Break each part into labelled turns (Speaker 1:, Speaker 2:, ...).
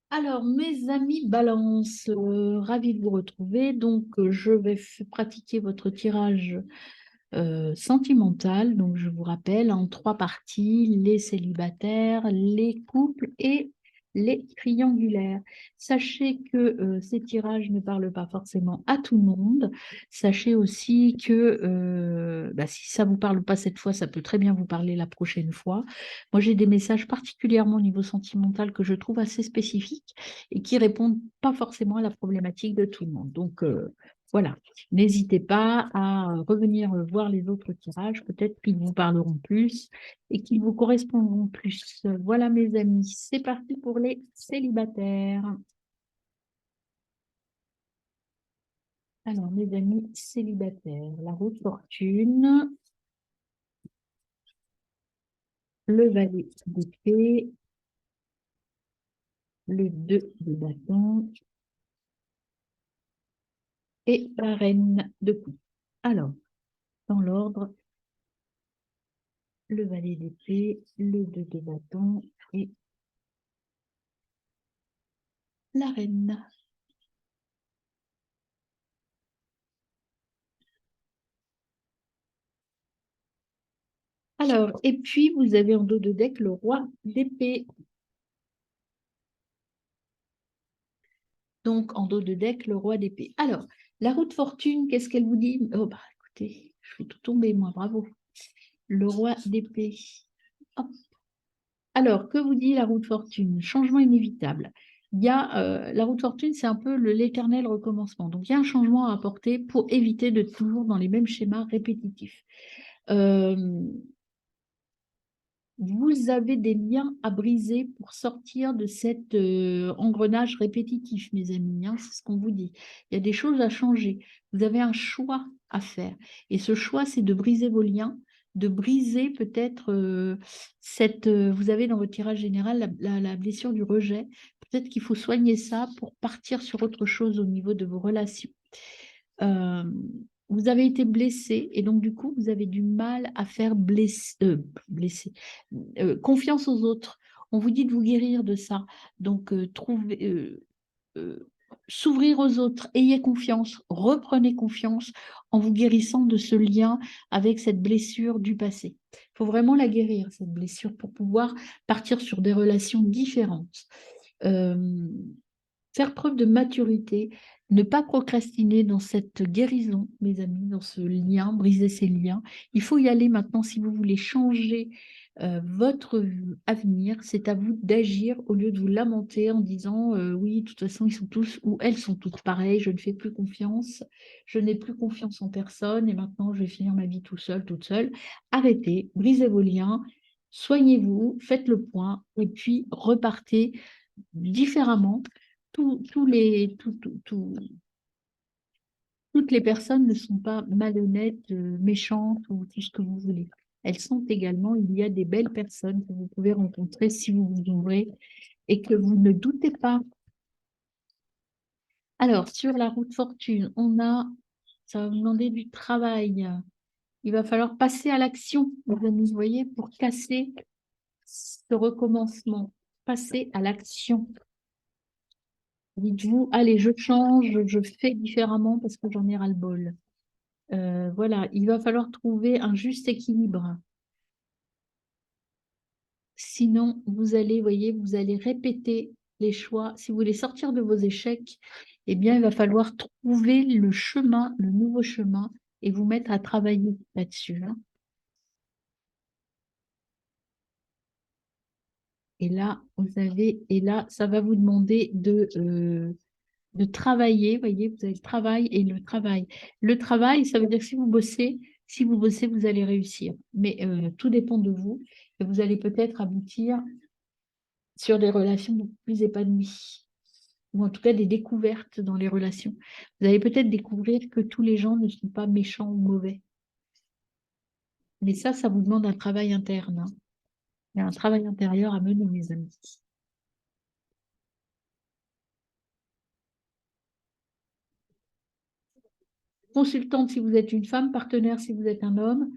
Speaker 1: Alors, mes amis Balance, ravi de vous retrouver. Donc, je vais pratiquer votre tirage sentimental. Donc, je vous rappelle, en trois parties, les célibataires, les couples et les triangulaires. Sachez que ces tirages ne parlent pas forcément à tout le monde. Sachez aussi que si ça ne vous parle pas cette fois, ça peut très bien vous parler la prochaine fois. Moi, j'ai des messages particulièrement au niveau sentimental que je trouve assez spécifiques et qui répondent pas forcément à la problématique de tout le monde. Donc, voilà. N'hésitez pas à revenir voir les autres tirages, peut-être qu'ils vous parleront plus et qu'ils vous correspondront plus. Voilà mes amis, c'est parti pour les célibataires. Alors mes amis célibataires, la roue de fortune, le valet d'épée, le 2 de bâton et la reine de coupe. Alors, dans l'ordre, le valet d'épée, le 2 de bâton et la reine. Alors, et puis vous avez en dos de deck le roi d'épée. Donc, en dos de deck, le roi d'épée. Alors, la roue de fortune, qu'est-ce qu'elle vous dit? Oh, bah, écoutez, je fais tout tomber, moi, bravo. Le roi d'épée. Hop. Alors, que vous dit la roue de fortune? Changement inévitable. Il y a, la roue de fortune, c'est un peu l'éternel recommencement. Donc, il y a un changement à apporter pour éviter de toujours dans les mêmes schémas répétitifs. Vous avez des liens à briser pour sortir de cet engrenage répétitif, mes amis, hein, c'est ce qu'on vous dit. Il y a des choses à changer. Vous avez un choix à faire. Et ce choix, c'est de briser vos liens, de briser peut-être cette... vous avez dans votre tirage général la blessure du rejet. Peut-être qu'il faut soigner ça pour partir sur autre chose au niveau de vos relations. Euh, vous avez été blessé et donc du coup, vous avez du mal à faire confiance aux autres. On vous dit de vous guérir de ça. Donc, euh, s'ouvrir aux autres, ayez confiance, reprenez confiance en vous guérissant de ce lien avec cette blessure du passé. Il faut vraiment la guérir, cette blessure, pour pouvoir partir sur des relations différentes. Euh, Faire preuve de maturité, ne pas procrastiner dans cette guérison, mes amis, dans ce lien, briser ces liens. Il faut y aller maintenant si vous voulez changer votre avenir. C'est à vous d'agir au lieu de vous lamenter en disant oui, de toute façon, ils sont tous ou elles sont toutes pareilles, je ne fais plus confiance, je n'ai plus confiance en personne et maintenant je vais finir ma vie tout seul, toute seule. Arrêtez, brisez vos liens, soignez-vous, faites le point et puis repartez différemment. Toutes les personnes ne sont pas malhonnêtes, méchantes ou tout ce que vous voulez. Elles sont également, il y a des belles personnes que vous pouvez rencontrer si vous vous ouvrez et que vous ne doutez pas. Alors, sur la route fortune, ça va vous demander du travail. Il va falloir passer à l'action, vous voyez, pour casser ce recommencement. Passer à l'action. Dites-vous, allez, je change, je fais différemment parce que j'en ai ras-le-bol. Voilà, il va falloir trouver un juste équilibre. Sinon, vous allez, voyez, vous allez répéter les choix. Si vous voulez sortir de vos échecs, eh bien, il va falloir trouver le chemin, le nouveau chemin, et vous mettre à travailler là-dessus, hein. Et là, et là, ça va vous demander de travailler, voyez, vous avez le travail et le travail. Le travail, ça veut dire que si vous bossez, vous allez réussir. Mais tout dépend de vous. Et vous allez peut-être aboutir sur des relations beaucoup plus épanouies. Ou en tout cas des découvertes dans les relations. Vous allez peut-être découvrir que tous les gens ne sont pas méchants ou mauvais. Mais ça vous demande un travail interne, hein. Il y a un travail intérieur à mener, mes amis. Consultante si vous êtes une femme, partenaire si vous êtes un homme.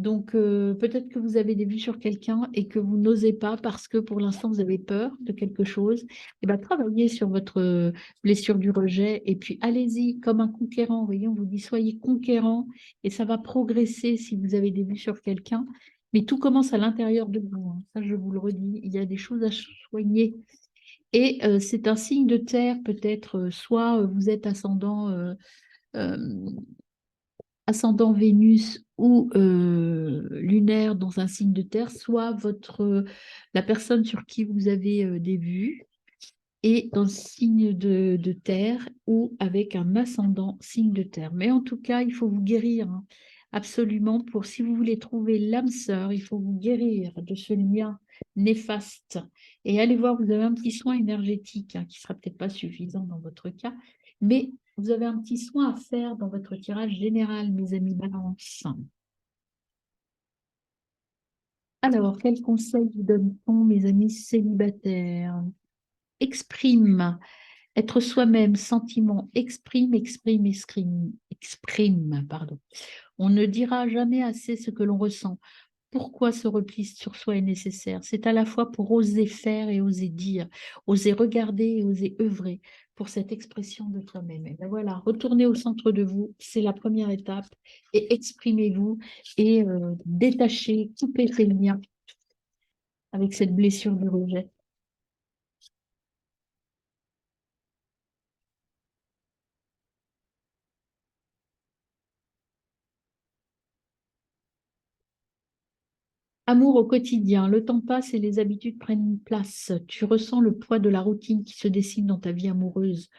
Speaker 1: Donc, peut-être que vous avez des vues sur quelqu'un et que vous n'osez pas parce que pour l'instant, vous avez peur de quelque chose. Et bien, travaillez sur votre blessure du rejet et puis allez-y comme un conquérant. Vous voyez, on vous dit soyez conquérant et ça va progresser si vous avez des vues sur quelqu'un. Mais tout commence à l'intérieur de vous, hein. Ça, je vous le redis, il y a des choses à soigner. Et c'est un signe de terre, peut-être, soit vous êtes euh, ascendant Vénus ou lunaire dans un signe de terre, soit la personne sur qui vous avez des vues est dans le signe de terre ou avec un ascendant signe de terre. Mais en tout cas, il faut vous guérir, hein, absolument. Si vous voulez trouver l'âme sœur, il faut vous guérir de ce lien néfaste. Et allez voir, vous avez un petit soin énergétique, hein, qui ne sera peut-être pas suffisant dans votre cas, mais vous avez un petit soin à faire dans votre tirage général, mes amis Balance. Alors, quel conseil vous donne-t-on, mes amis célibataires? Exprime. Être soi-même, sentiment, exprime, pardon. On ne dira jamais assez ce que l'on ressent. Pourquoi ce repli sur soi est nécessaire? C'est à la fois pour oser faire et oser dire, oser regarder et oser œuvrer pour cette expression de toi-même. Et ben voilà, retournez au centre de vous, c'est la première étape, et exprimez-vous et détachez, coupez ces liens avec cette blessure du rejet. Amour au quotidien, le temps passe et les habitudes prennent place. Tu ressens le poids de la routine qui se dessine dans ta vie amoureuse.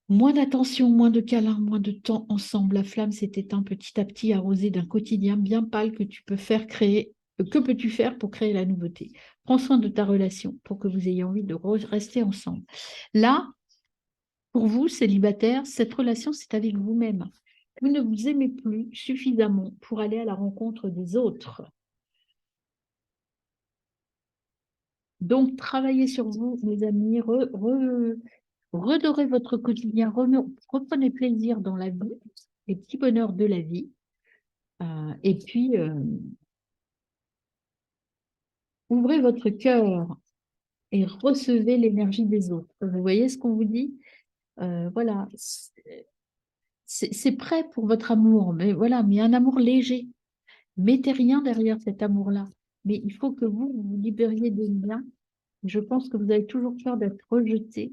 Speaker 1: Moins d'attention, moins de câlins, moins de temps ensemble. La flamme s'est éteinte petit à petit, arrosée d'un quotidien bien pâle que tu peux faire créer. Que peux-tu faire pour créer la nouveauté? Prends soin de ta relation pour que vous ayez envie de rester ensemble. Là, pour vous, célibataire, cette relation, c'est avec vous-même. Vous ne vous aimez plus suffisamment pour aller à la rencontre des autres. Donc, travaillez sur vous, mes amis, redorez votre quotidien, reprenez plaisir dans la vie, les petits bonheurs de la vie, et puis ouvrez votre cœur et recevez l'énergie des autres. Vous voyez ce qu'on vous dit? Voilà, c'est prêt pour votre amour, mais voilà, mais un amour léger. Mettez rien derrière cet amour-là. Mais il faut que vous libériez des liens. Je pense que vous avez toujours peur d'être rejeté.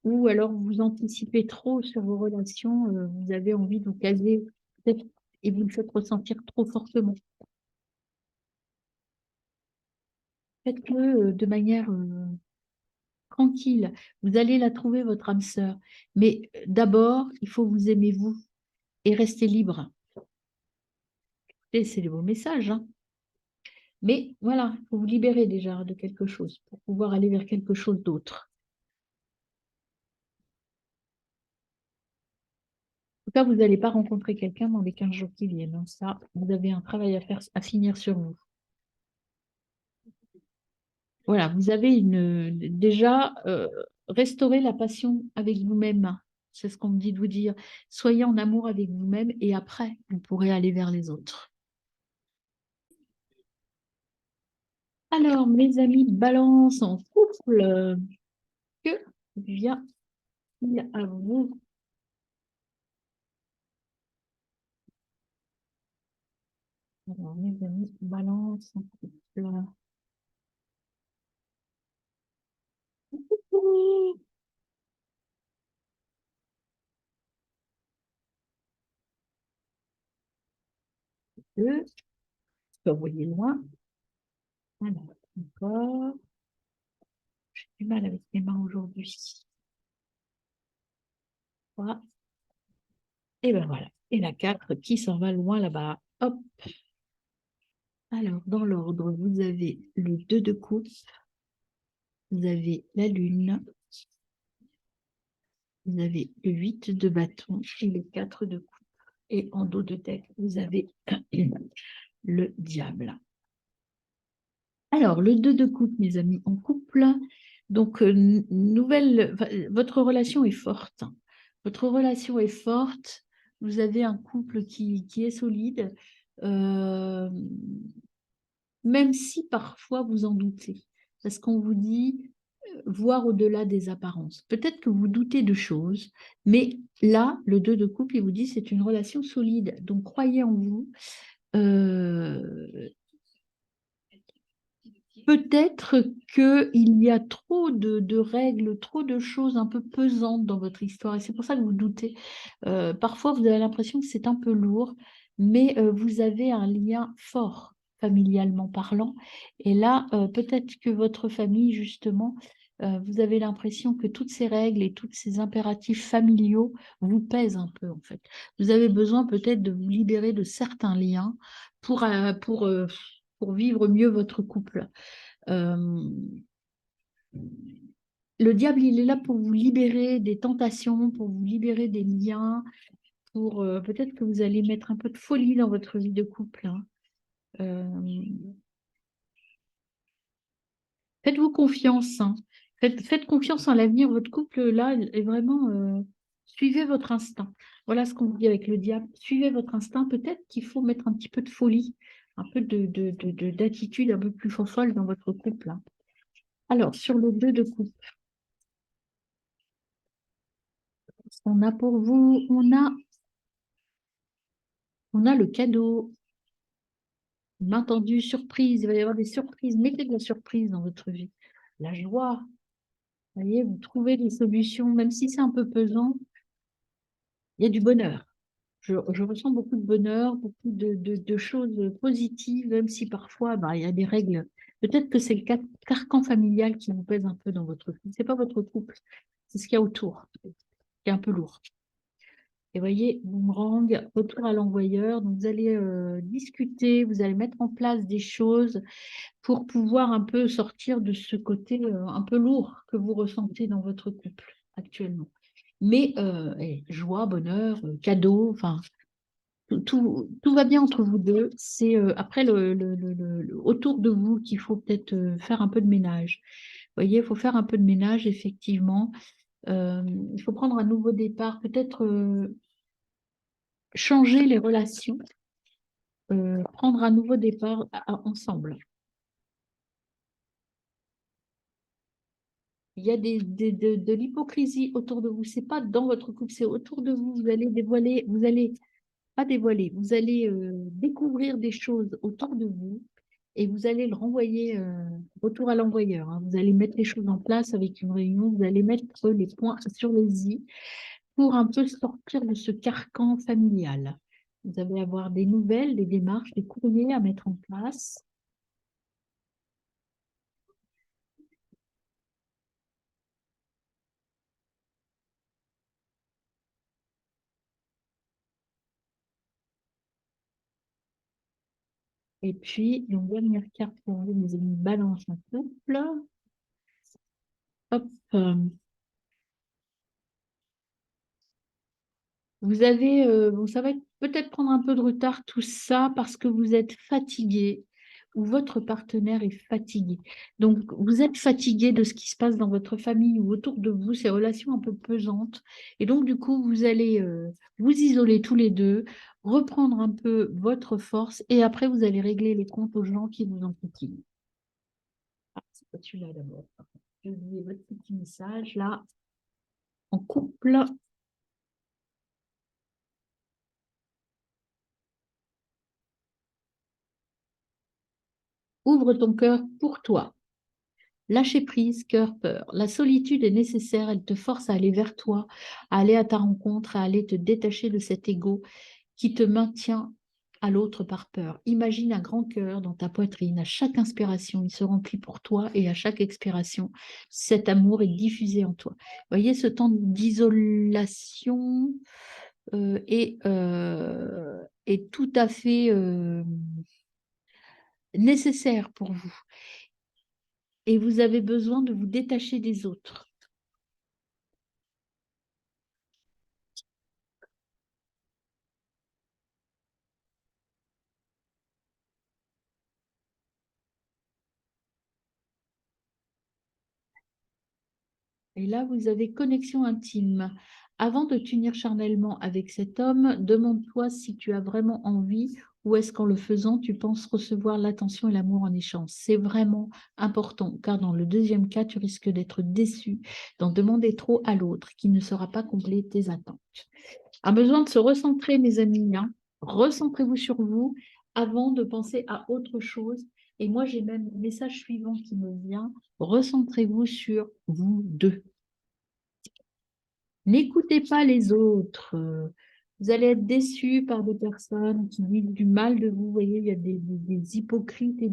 Speaker 1: Ou alors vous anticipez trop sur vos relations, vous avez envie de vous caser peut-être, et vous le faites ressentir trop fortement. Faites-le de manière tranquille. Vous allez la trouver, votre âme sœur. Mais d'abord, il faut vous aimer vous et rester libre. Et c'est le beau message, hein. Mais voilà, il faut vous libérer déjà de quelque chose pour pouvoir aller vers quelque chose d'autre. En tout cas, vous n'allez pas rencontrer quelqu'un dans les 15 jours qui viennent, hein. Ça, vous avez un travail à faire, à finir sur vous. Voilà, vous avez déjà restaurer la passion avec vous-même. C'est ce qu'on me dit de vous dire. Soyez en amour avec vous-même et après, vous pourrez aller vers les autres. Alors, mes amis, balance en couple, que vient-il à vous? Alors, mes amis, balance en couple. Deux, vous voyez loin. Alors, encore. J'ai du mal avec mes mains aujourd'hui. Trois. Et ben voilà. Et la 4 qui s'en va loin là-bas. Hop. Alors, dans l'ordre, vous avez le 2 de coupe, vous avez la lune, vous avez le 8 de bâton et le 4 de coupe. Et en dos de deck, vous avez le diable. Alors, le 2 de coupe, mes amis, en couple. Donc, votre relation est forte. Votre relation est forte. Vous avez un couple qui est solide. euh, même si parfois vous en doutez, parce qu'on vous dit voir au-delà des apparences. Peut-être que vous doutez de choses, mais là, le 2 de couple, il vous dit c'est une relation solide, donc croyez en vous. Euh, Peut-être qu'il y a trop de règles, trop de choses un peu pesantes dans votre histoire, et c'est pour ça que vous doutez. Parfois, vous avez l'impression que c'est un peu lourd, mais vous avez un lien fort, familialement parlant. Et là, peut-être que votre famille, justement, vous avez l'impression que toutes ces règles et tous ces impératifs familiaux vous pèsent un peu, en fait. Vous avez besoin peut-être de vous libérer de certains liens pour vivre mieux votre couple. Euh, le diable, il est là pour vous libérer des tentations, pour vous libérer des liens, pour peut-être que vous allez mettre un peu de folie dans votre vie de couple, hein. Euh, Faites-vous confiance, hein. Faites confiance en l'avenir. Votre couple, là, est vraiment... suivez votre instinct. Voilà ce qu'on dit avec le diable. Suivez votre instinct. Peut-être qu'il faut mettre un petit peu de folie, un peu d'attitude un peu plus folle dans votre couple, hein. Alors, sur le 2 de coupe, on a pour vous, on a le cadeau, une main tendue, surprise. Il va y avoir des surprises. Mettez de la surprise dans votre vie. La joie. Vous voyez, vous trouvez des solutions, même si c'est un peu pesant, il y a du bonheur. Je ressens beaucoup de bonheur, beaucoup de choses positives, même si parfois bah, il y a des règles. Peut-être que c'est le carcan familial qui vous pèse un peu dans votre couple. Ce n'est pas votre couple, c'est ce qu'il y a autour, qui est un peu lourd. Et voyez, boomerang, retour à l'envoyeur. Donc, vous allez discuter, vous allez mettre en place des choses pour pouvoir un peu sortir de ce côté un peu lourd que vous ressentez dans votre couple actuellement. Mais joie, bonheur, cadeau, enfin, tout va bien entre vous deux. C'est après autour de vous qu'il faut peut-être faire un peu de ménage. Vous voyez, il faut faire un peu de ménage, effectivement. Il faut prendre un nouveau départ, peut-être changer les relations, prendre un nouveau départ ensemble. Il y a de l'hypocrisie autour de vous. C'est pas dans votre couple, c'est autour de vous. Vous allez dévoiler, vous allez pas dévoiler, vous allez découvrir des choses autour de vous et vous allez le renvoyer retour à l'envoyeur, hein. Vous allez mettre les choses en place avec une réunion, vous allez mettre les points sur les i pour un peu sortir de ce carcan familial. Vous allez avoir des nouvelles, des démarches, des courriers à mettre en place. Et puis, une dernière carte pour vous, mes amis, balance en couple. Hop. Vous avez, bon, ça va peut-être prendre un peu de retard tout ça parce que vous êtes fatigué ou votre partenaire est fatigué. Donc, vous êtes fatigué de ce qui se passe dans votre famille ou autour de vous, ces relations un peu pesantes. Et donc, du coup, vous allez vous isoler tous les deux, reprendre un peu votre force et après, vous allez régler les comptes aux gens qui vous en fatiguent. Ah, c'est pas celui-là d'abord. J'ai oublié votre petit message là. En couple, ouvre ton cœur pour toi. Lâcher prise, cœur, peur. La solitude est nécessaire, elle te force à aller vers toi, à aller à ta rencontre, à aller te détacher de cet ego qui te maintient à l'autre par peur. Imagine un grand cœur dans ta poitrine. À chaque inspiration, il se remplit pour toi et à chaque expiration, cet amour est diffusé en toi. Voyez, ce temps d'isolation est tout à fait nécessaire pour vous. Et vous avez besoin de vous détacher des autres. Et là, vous avez connexion intime Avant de t'unir charnellement avec cet homme, demande-toi si tu as vraiment envie ou est-ce qu'en le faisant, tu penses recevoir l'attention et l'amour en échange. C'est vraiment important, car dans le deuxième cas, tu risques d'être déçu, d'en demander trop à l'autre, qui ne saura pas combler tes attentes. A besoin de se recentrer, mes amis, hein. Recentrez-vous sur vous avant de penser à autre chose. Et moi, j'ai même le message suivant qui me vient. Recentrez-vous sur vous deux. N'écoutez pas les autres. Vous allez être déçus par des personnes qui disent du mal de vous. Vous voyez, il y a des hypocrites et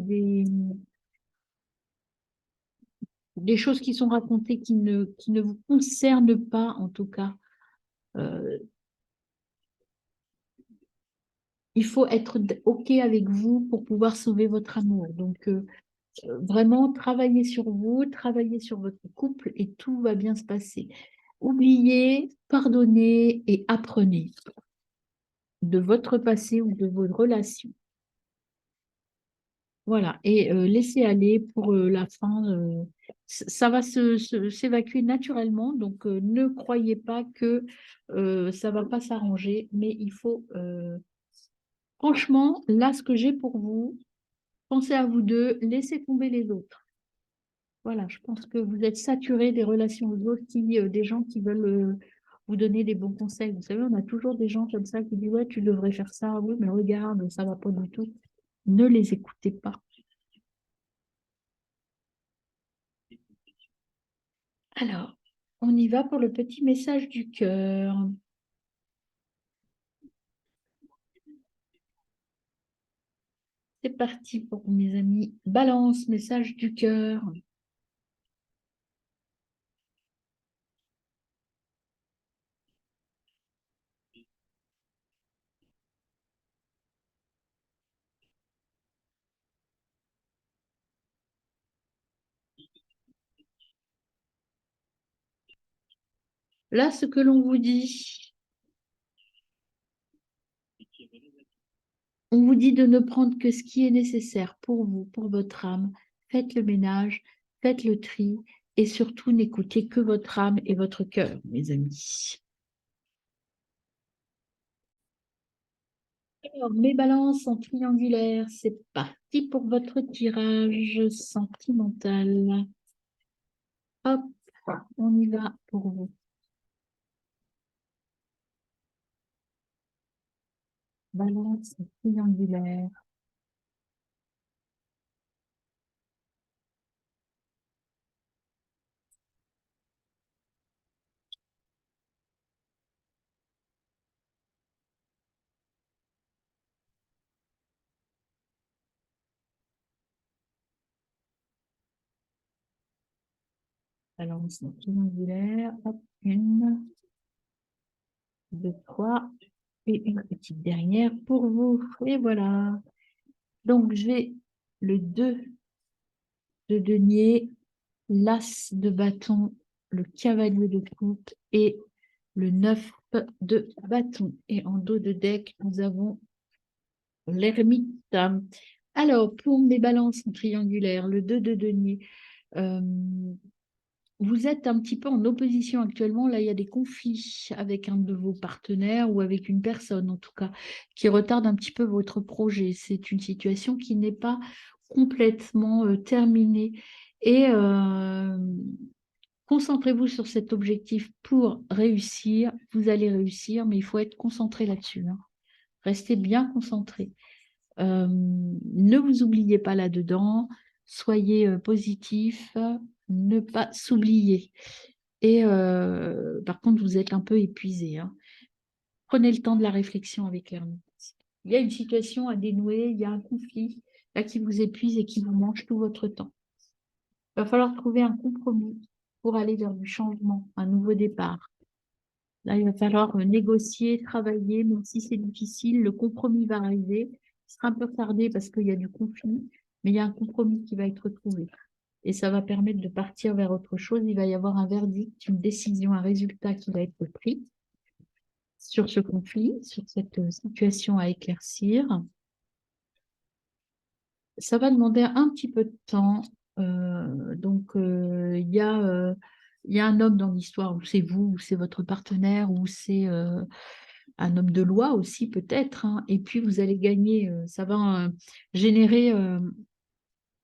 Speaker 1: des choses qui sont racontées qui ne vous concernent pas, en tout cas. Euh, il faut être OK avec vous pour pouvoir sauver votre amour. Donc, vraiment, travaillez sur vous, travaillez sur votre couple et tout va bien se passer. Oubliez, pardonnez et apprenez de votre passé ou de vos relations. Voilà, et laissez aller pour la fin. Ça va s'évacuer naturellement, donc ne croyez pas que ça ne va pas s'arranger, mais il faut, franchement, là, ce que j'ai pour vous, pensez à vous deux, laissez tomber les autres. Voilà, je pense que vous êtes saturés des relations aux autres, des gens qui veulent vous donner des bons conseils. Vous savez, on a toujours des gens comme ça qui disent, ouais, tu devrais faire ça, oui, mais regarde, ça ne va pas du tout. Ne les écoutez pas. Alors, on y va pour le petit message du cœur. C'est parti pour mes amis. Balance, message du cœur. Là, ce que l'on vous dit, on vous dit de ne prendre que ce qui est nécessaire pour vous, pour votre âme. Faites le ménage, faites le tri et surtout n'écoutez que votre âme et votre cœur, mes amis. Alors, mes balances en triangulaire, c'est parti pour votre tirage sentimental. Hop, on y va pour vous. Balance triangulaire. Balance triangulaire. Hop, une, deux, trois. Et une petite dernière pour vous. Et voilà. Donc, j'ai le 2 de denier, l'as de bâton, le cavalier de coupe et le 9 de bâton. Et en dos de deck, nous avons l'ermite. Alors, pour mes balances triangulaires, le 2 de denier, euh, vous êtes un petit peu en opposition actuellement. Là, il y a des conflits avec un de vos partenaires ou avec une personne, en tout cas, qui retarde un petit peu votre projet. C'est une situation qui n'est pas complètement terminée. Et concentrez-vous sur cet objectif pour réussir. Vous allez réussir, mais il faut être concentré là-dessus, hein. Restez bien concentré. Ne vous oubliez pas là-dedans. Soyez positif, ne pas s'oublier. Et par contre, vous êtes un peu épuisé, hein. Prenez le temps de la réflexion avec l'ermite. Il y a une situation à dénouer, il y a un conflit là qui vous épuise et qui vous mange tout votre temps. Il va falloir trouver un compromis pour aller vers du changement, un nouveau départ. Là, il va falloir négocier, travailler, même si c'est difficile, le compromis va arriver. Il sera un peu retardé parce qu'il y a du conflit, mais il y a un compromis qui va être trouvé. Et ça va permettre de partir vers autre chose. Il va y avoir un verdict, une décision, un résultat qui va être pris sur ce conflit, sur cette situation à éclaircir. Ça va demander un petit peu de temps. Donc, il y a il y a un homme dans l'histoire, ou c'est vous, ou c'est votre partenaire, ou c'est un homme de loi aussi peut-être, hein. Et puis vous allez gagner, ça va générer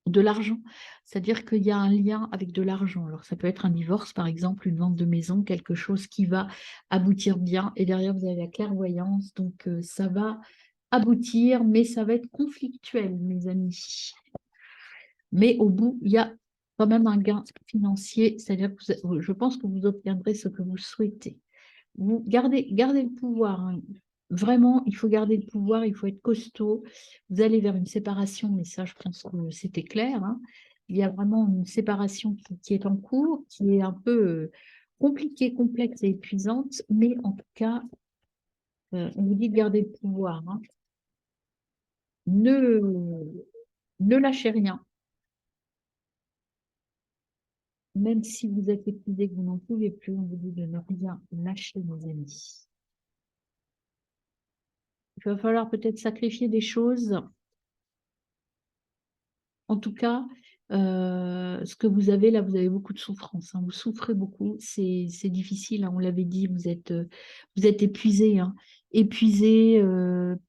Speaker 1: de l'argent. C'est-à-dire qu'il y a un lien avec de l'argent. Alors ça peut être un divorce, par exemple, une vente de maison, quelque chose qui va aboutir bien. Et derrière, vous avez la clairvoyance. Donc ça va aboutir, mais ça va être conflictuel, mes amis. Mais au bout, il y a quand même un gain financier. C'est-à-dire que je pense que vous obtiendrez ce que vous souhaitez. Vous gardez le pouvoir, hein. Vraiment, il faut garder le pouvoir, il faut être costaud. Vous allez vers une séparation, mais ça, je pense que c'était clair, hein. Il y a vraiment une séparation qui est en cours, qui est un peu compliquée, complexe et épuisante, mais en tout cas, on vous dit de garder le pouvoir, hein. Ne, ne lâchez rien, même si vous êtes épuisé, que vous n'en pouvez plus, on vous dit de ne rien lâcher, mes amis. Il va falloir peut-être sacrifier des choses. En tout cas, ce que vous avez là, vous avez beaucoup de souffrance, hein. Vous souffrez beaucoup, c'est difficile, hein, on l'avait dit, vous êtes épuisé, hein. Épuisé,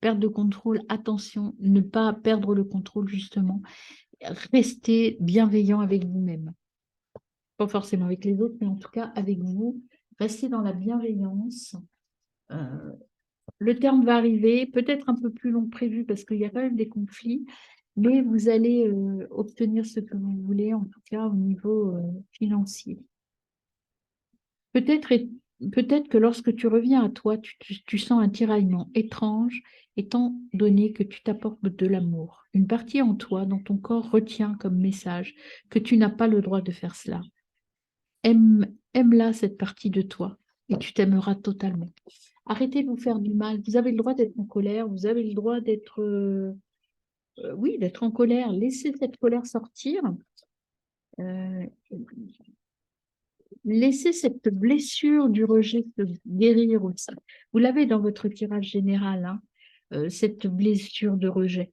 Speaker 1: perte de contrôle, attention, ne pas perdre le contrôle justement. Restez bienveillant avec vous-même. Pas forcément avec les autres, mais en tout cas avec vous. Restez dans la bienveillance. Euh, le terme va arriver, peut-être un peu plus long que prévu parce qu'il y a quand même des conflits, mais vous allez obtenir ce que vous voulez, en tout cas au niveau financier. Peut-être peut-être que lorsque tu reviens à toi, tu sens un tiraillement étrange, étant donné que tu t'apportes de l'amour. Une partie en toi, dont ton corps retient comme message que tu n'as pas le droit de faire cela. Aime-la, cette partie de toi, et tu t'aimeras totalement. Arrêtez de vous faire du mal. Vous avez le droit d'être en colère, vous avez le droit d'être, oui, d'être en colère. Laissez cette colère sortir. Euh, Laissez cette blessure du rejet se guérir aussi. Vous l'avez dans votre tirage général, hein, cette blessure de rejet.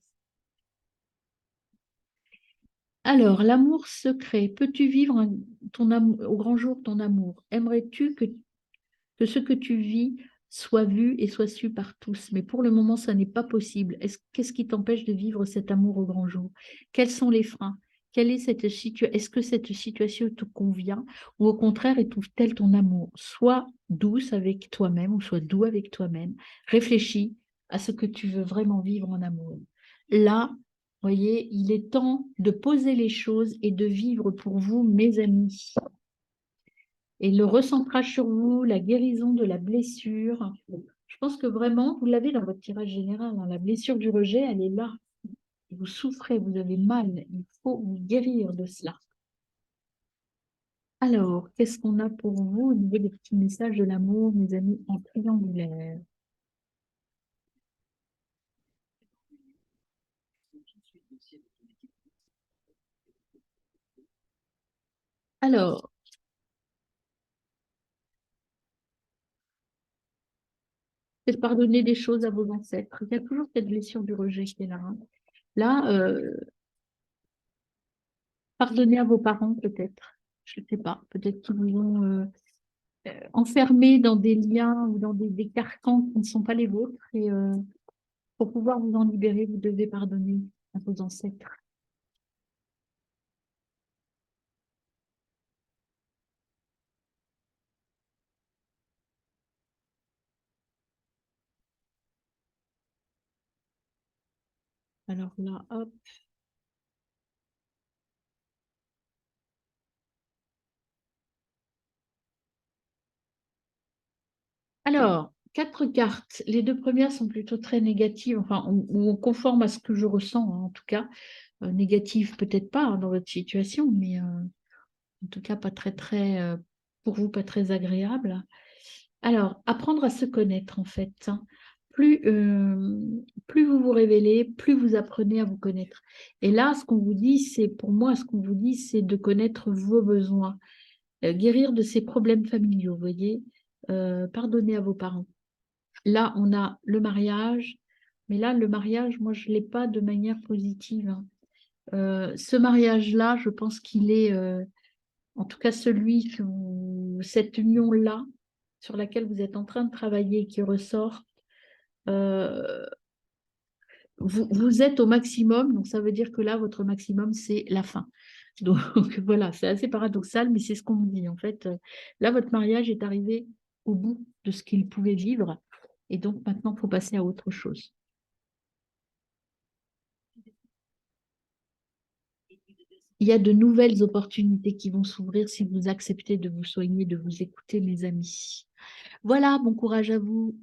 Speaker 1: Alors, l'amour secret. Peux-tu vivre ton amour, au grand jour ton amour? Aimerais-tu que ce que tu vis soit vu et soit su par tous? Mais pour le moment, ça n'est pas possible. Qu'est-ce qui t'empêche de vivre cet amour au grand jour? Quels sont les freins? Quelle est cette situation? Est-ce que cette situation te convient ou au contraire étouffe-t-elle ton amour? Sois douce avec toi-même ou sois doux avec toi-même. Réfléchis à ce que tu veux vraiment vivre en amour. Là, voyez, il est temps de poser les choses et de vivre pour vous, mes amis. Et le recentrage sur vous, la guérison de la blessure. Je pense que vraiment, vous l'avez dans votre tirage général, hein, la blessure du rejet, elle est là. Vous souffrez, vous avez mal, il faut vous guérir de cela. Alors, qu'est-ce qu'on a pour vous au niveau des petits messages de l'amour, mes amis, en triangulaire? Alors, faites pardonner des choses à vos ancêtres. Il y a toujours cette blessure du rejet qui est là, hein. Là, pardonnez à vos parents peut-être. Je ne sais pas. Peut-être qu'ils vous ont enfermés dans des liens ou dans des carcans qui ne sont pas les vôtres. Et pour pouvoir vous en libérer, vous devez pardonner à vos ancêtres. Alors là, hop. Alors, quatre cartes. Les deux premières sont plutôt très négatives, enfin, ou conformes à ce que je ressens, hein, en tout cas. Négatives, peut-être pas, hein, dans votre situation, mais en tout cas, pas très, très, pour vous, pas très agréable. Alors, apprendre à se connaître, en fait, hein. Plus vous vous révélez, plus vous apprenez à vous connaître. Et là, ce qu'on vous dit, c'est, pour moi, ce qu'on vous dit, c'est de connaître vos besoins, guérir de ces problèmes familiaux, vous voyez, pardonner à vos parents. Là, on a le mariage, mais là, le mariage, moi, je ne l'ai pas de manière positive, hein. Ce mariage-là, je pense qu'il est, en tout cas celui cette union-là, sur laquelle vous êtes en train de travailler, qui ressort, euh, vous êtes au maximum, donc ça veut dire que là, votre maximum, c'est la fin. Donc voilà, c'est assez paradoxal, mais c'est ce qu'on me dit. En fait, là, votre mariage est arrivé au bout de ce qu'il pouvait vivre, et donc maintenant, il faut passer à autre chose. Il y a de nouvelles opportunités qui vont s'ouvrir si vous acceptez de vous soigner, de vous écouter, mes amis. Voilà, bon courage à vous.